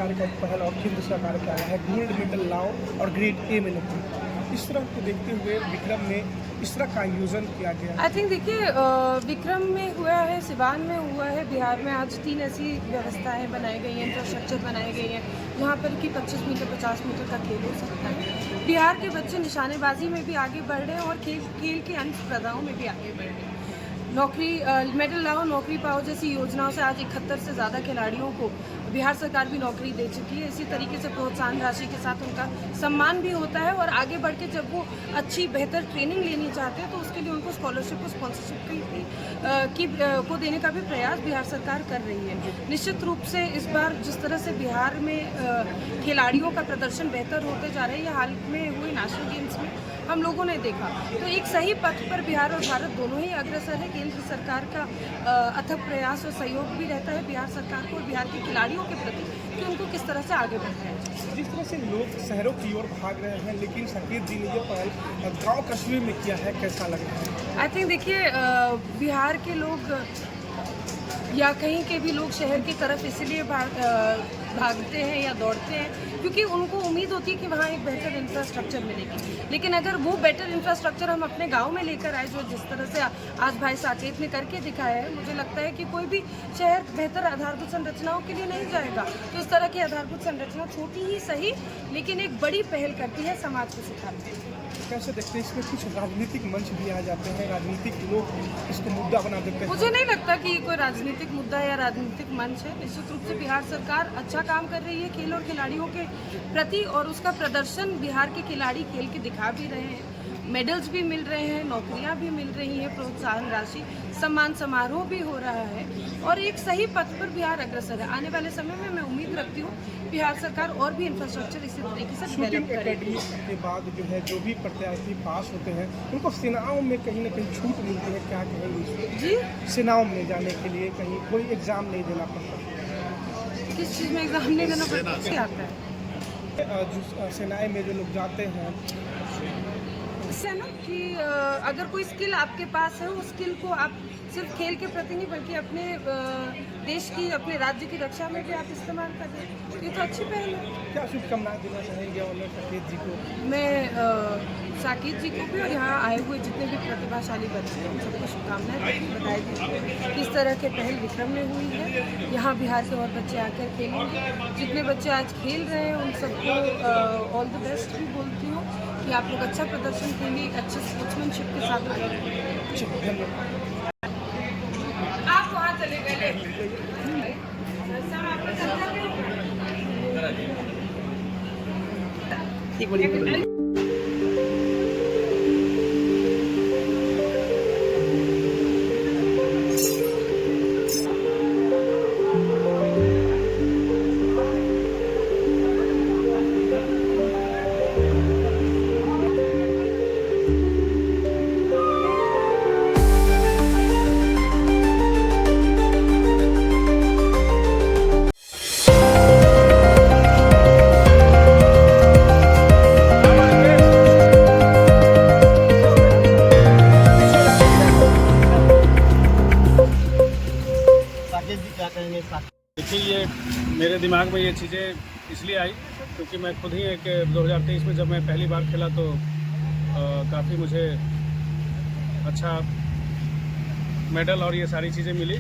सरकार का एक पहल और केंद्र सरकार का आया है गोल्ड मेडल लाओ और ग्रेड ए में नौकरी। इस तरह को देखते हुए विक्रम में इस तरह का आयोजन किया गया। आई थिंक देखिए विक्रम में हुआ है, सिवान में हुआ है, बिहार में आज 3 ऐसी व्यवस्थाएं बनाई गई हैं, इंफ्रास्ट्रक्चर बनाए गई हैं जहाँ पर कि 25 मीटर 50 मीटर का खेल हो सकता है। बिहार के बच्चे निशानेबाजी में भी आगे बढ़ रहे हैं और खेल के अन्य स्पर्धाओं में भी आगे बढ़ रहे हैं। नौकरी मेडल लाओ नौकरी पाओ जैसी योजनाओं से आज 71 से ज़्यादा खिलाड़ियों को बिहार सरकार भी नौकरी दे चुकी है। इसी तरीके से प्रोत्साहन राशि के साथ उनका सम्मान भी होता है और आगे बढ़ के जब वो अच्छी बेहतर ट्रेनिंग लेनी चाहते हैं तो उसके लिए उनको स्कॉलरशिप और स्पॉन्सरशिप को देने का भी प्रयास बिहार सरकार कर रही है। निश्चित रूप से इस बार जिस तरह से बिहार में खिलाड़ियों का प्रदर्शन बेहतर होते जा रहे हैं, या हाल में हुए नेशनल गेम्स में हम लोगों ने देखा, तो एक सही पथ पर बिहार और भारत दोनों ही अग्रसर है। केंद्र सरकार का अथक प्रयास और सहयोग भी रहता है बिहार सरकार को और बिहार के खिलाड़ियों के प्रति कि उनको किस तरह से आगे बढ़ना है। जिस तरह से लोग शहरों की ओर भाग रहे हैं, लेकिन साकेत जी ने ये पहल गाँव कस्बे में किया है, कैसा लग रहा है? आई थिंक देखिए बिहार के लोग या कहीं के भी लोग शहर की तरफ इसलिए भागते हैं या दौड़ते हैं क्योंकि उनको उम्मीद होती है कि वहाँ एक बेहतर इंफ्रास्ट्रक्चर मिलेगी। लेकिन अगर वो बेटर इंफ्रास्ट्रक्चर हम अपने गांव में लेकर आए, जो जिस तरह से आज भाई साकेत ने करके दिखाया है, मुझे लगता है कि कोई भी शहर बेहतर आधारभूत संरचनाओं के लिए नहीं जाएगा। तो इस तरह की आधारभूत संरचना छोटी ही सही लेकिन एक बड़ी पहल करती है समाज को सिखाने के लिए। कैसे देखते हैं इसमें कुछ राजनीतिक मंच भी आ जाते हैं, राजनीतिक लोग इसको मुद्दा बना देते हैं? मुझे नहीं लगता कि कोई राजनीतिक मुद्दा या राजनीतिक मंच है। निश्चित रूप से बिहार सरकार अच्छा काम कर रही है खेल और खिलाड़ियों के प्रति और उसका प्रदर्शन बिहार के खिलाड़ी खेल के दिखा भी रहे हैं। मेडल्स भी मिल रहे हैं, नौकरियां भी मिल रही हैं, प्रोत्साहन राशि, सम्मान समारोह भी हो रहा है और एक सही पथ पर बिहार अग्रसर है। आने वाले समय में मैं उम्मीद रखती हूँ बिहार सरकार और भी इंफ्रास्ट्रक्चर इसी तरीके से शूटिंग डेवलप करेगी। एकेडमी के बाद जो है जो भी प्रत्याशी पास होते हैं उनको सेनाओं में कहीं ना कहीं छूट मिलती है, क्या कहेंगे जी, सेनाओं में जाने के लिए कहीं कोई एग्जाम नहीं देना पड़ता? किस चीज़ में एग्जाम नहीं देना पड़ता आता है? जो सेनाएं में जो लोग जाते हैं इससे है ना कि अगर कोई स्किल आपके पास है, उस स्किल को आप सिर्फ खेल के प्रति नहीं बल्कि अपने देश की, अपने राज्य की रक्षा में भी आप इस्तेमाल कर रहे हैं, ये तो अच्छी पहल है। क्या शुभकामनाएं देना चाहेंगे और साकेत जी को? मैं साकेत जी को भी और यहाँ आए हुए जितने भी प्रतिभाशाली बच्चे हैं उन सबको शुभकामनाएं बताई दी। किस तरह के पहल विक्रम में हुई है, यहाँ बिहार के और बच्चे आकर खेलेंगे। जितने बच्चे आज खेल रहे हैं उन सबको ऑल द बेस्ट भी बोलती हूँ कि आप लोग अच्छा प्रदर्शन करेंगे, अच्छे स्पोर्ट्समैनशिप के साथ धन्यवाद। आप वहाँ चले गए देखिए, ये मेरे दिमाग में ये चीज़ें इसलिए आई क्योंकि मैं खुद ही एक 2023 में जब मैं पहली बार खेला तो काफ़ी मुझे अच्छा मेडल और ये सारी चीज़ें मिली,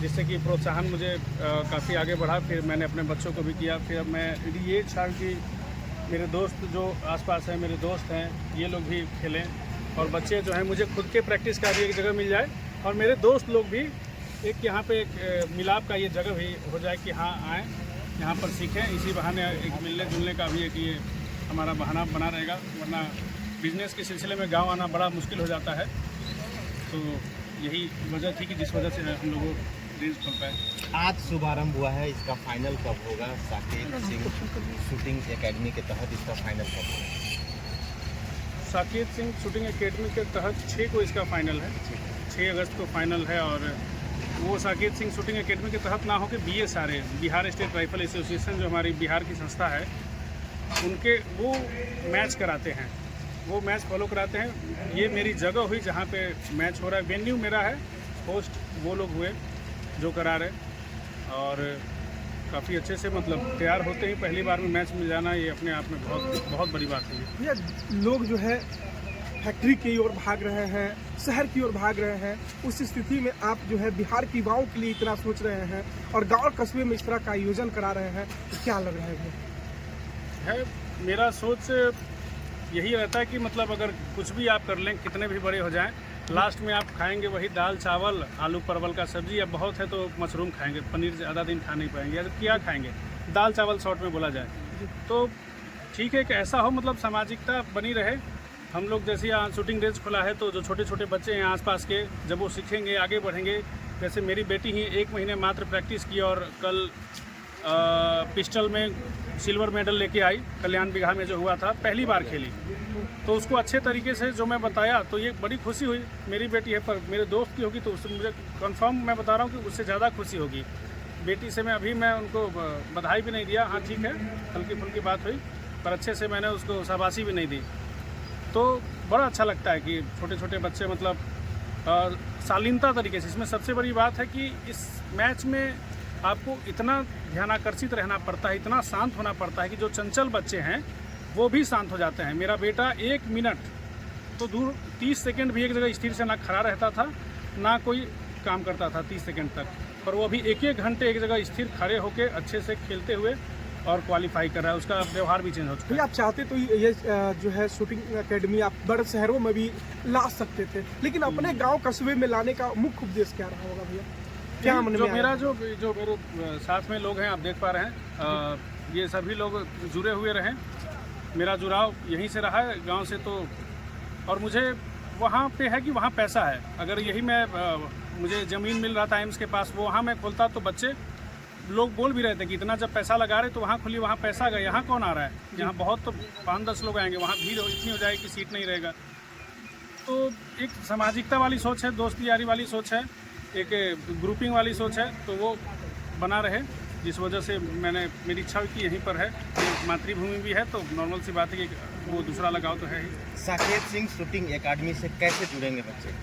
जिससे कि प्रोत्साहन मुझे काफ़ी आगे बढ़ा। फिर मैंने अपने बच्चों को भी किया। फिर अब मैं ये चाह कि मेरे दोस्त जो आसपास हैं, मेरे दोस्त हैं, ये लोग भी खेलें और बच्चे जो हैं, मुझे खुद के प्रैक्टिस का भी एक जगह मिल जाए और मेरे दोस्त लोग भी एक यहाँ पे एक मिलाप का ये जगह भी हो जाए कि हाँ आएँ यहाँ पर सीखें। इसी बहाने एक मिलने जुलने का भी एक ये हमारा बहाना बना रहेगा, वरना बिजनेस के सिलसिले में गांव आना बड़ा मुश्किल हो जाता है। तो यही वजह थी कि जिस वजह से हम लोगों रेंज खोल पाए। आज शुभारंभ हुआ है, इसका फाइनल कब होगा? साकेत सिंह शूटिंग एकेडमी के तहत इसका फाइनल कब होगा? साकेत सिंह शूटिंग एकेडमी के तहत 6 को इसका फाइनल है, 6 अगस्त को फाइनल है। और वो साकेत सिंह शूटिंग एकेडमी के तहत ना हो कि BSRA, Bihar state rifle association, जो हमारी बिहार की संस्था है, उनके वो मैच कराते हैं, वो मैच फॉलो कराते हैं। ये मेरी जगह हुई जहाँ पे मैच हो रहा है, वेन्यू मेरा है, होस्ट वो लोग हुए जो करा रहे। और काफ़ी अच्छे से मतलब तैयार होते ही पहली बार में मैच में जाना, ये अपने आप में बहुत बहुत बड़ी बात है। भैया लोग जो है फैक्ट्री की ओर भाग रहे हैं, शहर की ओर भाग रहे हैं, उस स्थिति में आप जो है बिहार के युवाओं के लिए इतना सोच रहे हैं और गांव कस्बे में इस तरह का आयोजन करा रहे हैं, तो क्या लग रहा है भैया? है मेरा सोच यही रहता है कि मतलब अगर कुछ भी आप कर लें, कितने भी बड़े हो जाएं, लास्ट में आप खाएंगे वही दाल चावल आलू परवल का सब्जी, या बहुत है तो मशरूम खाएंगे, पनीर ज़्यादा दिन खा नहीं पाएंगे, या क्या खाएंगे, दाल चावल शॉर्ट में बोला जाए तो ठीक है कि ऐसा हो, मतलब सामाजिकता बनी रहे। हम लोग जैसे यहाँ शूटिंग रेंज खुला है तो जो छोटे छोटे बच्चे हैं आसपास के, जब वो सीखेंगे आगे बढ़ेंगे, जैसे मेरी बेटी ही 1 महीने मात्र प्रैक्टिस की और कल पिस्टल में सिल्वर मेडल लेके आई, कल्याण बिघा में जो हुआ था, पहली बार खेली, तो उसको अच्छे तरीके से जो मैं बताया तो ये बड़ी खुशी हुई। मेरी बेटी है पर मेरे दोस्त की होगी तो उससे मुझे कंफर्म मैं बता रहा हूँ कि उससे ज़्यादा खुशी होगी। बेटी से मैं उनको बधाई भी नहीं दिया, हाँ ठीक है हल्की फुल्की बात हुई, पर अच्छे से मैंने उसको शाबाशी भी नहीं दी। तो बड़ा अच्छा लगता है कि छोटे छोटे बच्चे मतलब शालीनता तरीके से, इसमें सबसे बड़ी बात है कि इस मैच में आपको इतना ध्यानाकर्षित रहना पड़ता है, इतना शांत होना पड़ता है कि जो चंचल बच्चे हैं वो भी शांत हो जाते हैं। मेरा बेटा 1 मिनट तो दूर 30 सेकंड भी एक जगह स्थिर से ना खड़ा रहता था ना कोई काम करता था 30 सेकंड तक, पर वो अभी 1-1 घंटे एक जगह स्थिर खड़े होकर अच्छे से खेलते हुए और क्वालिफाई कर रहा है, उसका व्यवहार भी चेंज हो चुका है। आप चाहते तो ये जो है शूटिंग एकेडमी आप बड़े शहरों में भी ला सकते थे, लेकिन अपने गांव कस्बे में लाने का मुख्य उद्देश्य क्या रहा होगा भैया? क्या मन जो में मेरा जो मेरे साथ में लोग हैं आप देख पा रहे हैं, ये सभी लोग जुड़े हुए रहे, मेरा जुड़ाव यहीं से रहा है गांव से, तो और मुझे वहाँ पे है कि वहाँ पैसा है। अगर यही मुझे ज़मीन मिल रहा था एम्स के पास, वो वहाँ मैं खोलता तो बच्चे लोग बोल भी रहे थे कि इतना जब पैसा लगा रहे तो वहाँ खुली, वहाँ पैसा गया, यहाँ कौन आ रहा है, यहाँ बहुत तो 5-10 लोग आएंगे, वहाँ भीड़ इतनी हो जाएगी कि सीट नहीं रहेगा। तो एक सामाजिकता वाली सोच है, दोस्ती यारी वाली सोच है, एक ग्रुपिंग वाली सोच है, तो वो बना रहे, जिस वजह से मेरी इच्छा हुई कि यहीं पर है, मातृभूमि भी है, तो नॉर्मल सी बात है कि वो दूसरा लगाव तो है ही। साकेत सिंह शूटिंग एकेडमी से कैसे जुड़ेंगे बच्चे?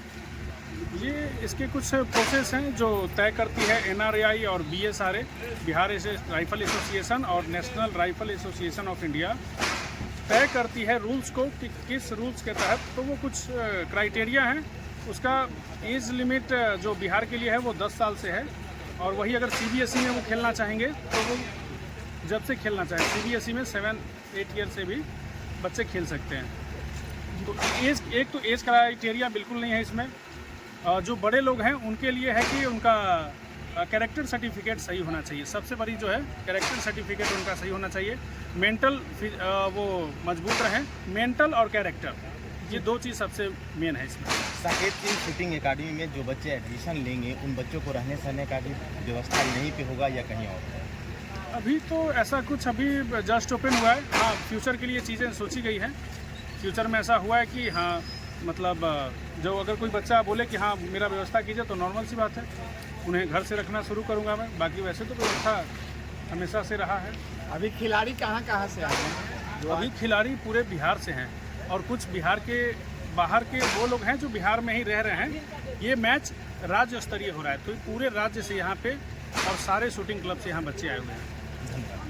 ये इसके कुछ प्रोसेस हैं जो तय करती है NRAI और BSRA, बिहार राइफल एसोसिएशन और national rifle association of India तय करती है रूल्स को कि किस रूल्स के तहत, तो वो कुछ क्राइटेरिया हैं। उसका एज लिमिट जो बिहार के लिए है वो 10 साल से है, और वही अगर CBSE में वो खेलना चाहेंगे तो वो जब से खेलना चाहे, CBSE में 7-8 ईयर से भी बच्चे खेल सकते हैं। तो एज क्राइटेरिया बिल्कुल नहीं है इसमें। जो बड़े लोग हैं उनके लिए है कि उनका कैरेक्टर सर्टिफिकेट सही होना चाहिए, सबसे बड़ी जो है कैरेक्टर सर्टिफिकेट उनका सही होना चाहिए, मेंटल वो मजबूत रहें, मेंटल और कैरेक्टर, ये 2 चीज़ सबसे मेन है इसमें। साकेत सिंह शूटिंग एकेडमी में जो बच्चे एडमिशन लेंगे उन बच्चों को रहने सहने का भी व्यवस्था यहीं पे होगा या कहीं और? अभी तो ऐसा कुछ अभी जस्ट ओपन हुआ है, हाँ फ्यूचर के लिए चीज़ें सोची गई हैं। फ्यूचर में ऐसा हुआ है कि हाँ मतलब जो अगर कोई बच्चा बोले कि हाँ मेरा व्यवस्था कीजिए तो नॉर्मल सी बात है, उन्हें घर से रखना शुरू करूँगा मैं, बाकी वैसे तो व्यवस्था हमेशा से रहा है। अभी खिलाड़ी कहाँ से आए हैं? अभी खिलाड़ी पूरे बिहार से हैं और कुछ बिहार के बाहर के वो लोग हैं जो बिहार में ही रह रहे हैं। ये मैच राज्य स्तरीय हो रहा है, तो पूरे राज्य से यहाँ पे और सारे शूटिंग क्लब से यहाँ बच्चे आए हुए हैं।